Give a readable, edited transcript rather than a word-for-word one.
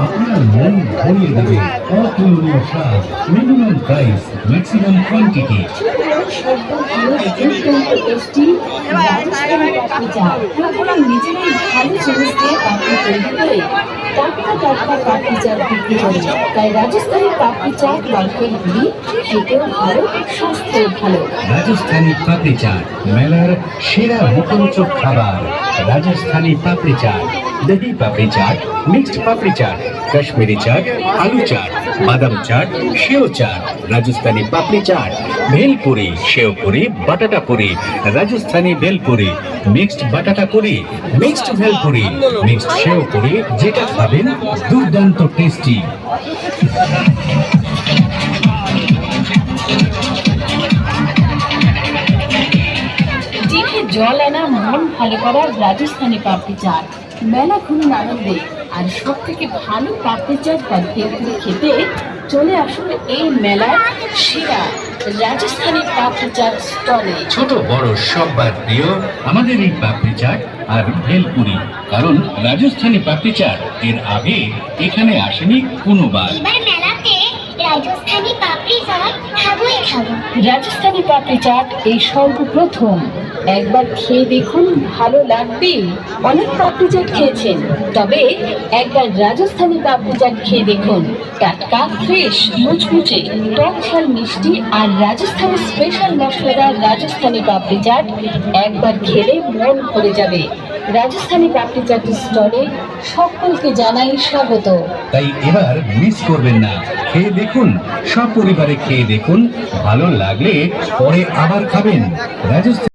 আপনার মন ভরিয়ে দেবে অতুলনীয় স্বাদ, মিনিমাম প্রাইস, ম্যাক্সিমাম কোয়ান্টিটি। তাই রাজস্থানি পাপড়ি চাট মার্কেট গুলি খেতেও ভালো, স্বাস্থ্যও ভালো। রাজস্থানি পাপড়ি চাট মেলার সেরা মুখরোচক খাবার। রাজস্থানি পাপড়ি চাট, দহি পাপড়ি চাট, মিক্সড পাপড়ি চাট, কাশ্মীরি চাট, আলু চাট, বাদাম চাট, সেও চাট, রাজস্থানি পাপড়ি চাট, ভেলপুরি, সেও পুরি, বাটাটা পুরি, রাজস্থানি ভেলপুরি, মিক্সড বাটাটা পুরি, মিক্সড ভেলপুরি, মিক্সড সেও পুরি, যেটা খাবেন দুর্দান্ত টেস্টি। জিভে জল আনা, মন ভালো করার রাজস্থানি পাপড়ি চাট। মেলা ঘুরুন আনন্দে, আর সব থেকে ভালো পাপড়ি চাট বা ভেলপুরি খেতে চলে আসুন এই মেলার সেরা রাজস্থানি পাপড়ি চাট স্টলে। ছোট বড় সবার প্রিয় আমাদের এই পাপড়ি চাট আর ভেলপুরি, কারণ রাজস্থানি পাপড়ি চাট এর আগে এখানে আসেনি কোনোবার। এবার মেলাতে রাজস্থানি পাপড়ি চাট খাবোই খাবো। রাজস্থানি পাপড়ি চাট এই সর্বপ্রথম, একবার খেয়ে দেখুন, ভালো লাগবে। অনেক পাপড়ি চাট খেয়েছেন, তবে একবার রাজস্থানি পাপড়ি চাট খেয়ে দেখুন। টাটকা, ফ্রেশ, মুচমুচে, টক ঝাল মিষ্টি আর রাজস্থানি স্পেশাল মশলাদার রাজস্থানি পাপড়ি চাট একবার খেলে মন ভরে যাবে। রাজস্থানি পাপড়ি চাট স্টলে সকলকে জানাই স্বাগত। তাই এবার মিস করবেন না, খেয়ে দেখুন, সব পরিবারে খেয়ে দেখুন, ভালো লাগলে পরে আবার খাবেন। রাজস্থান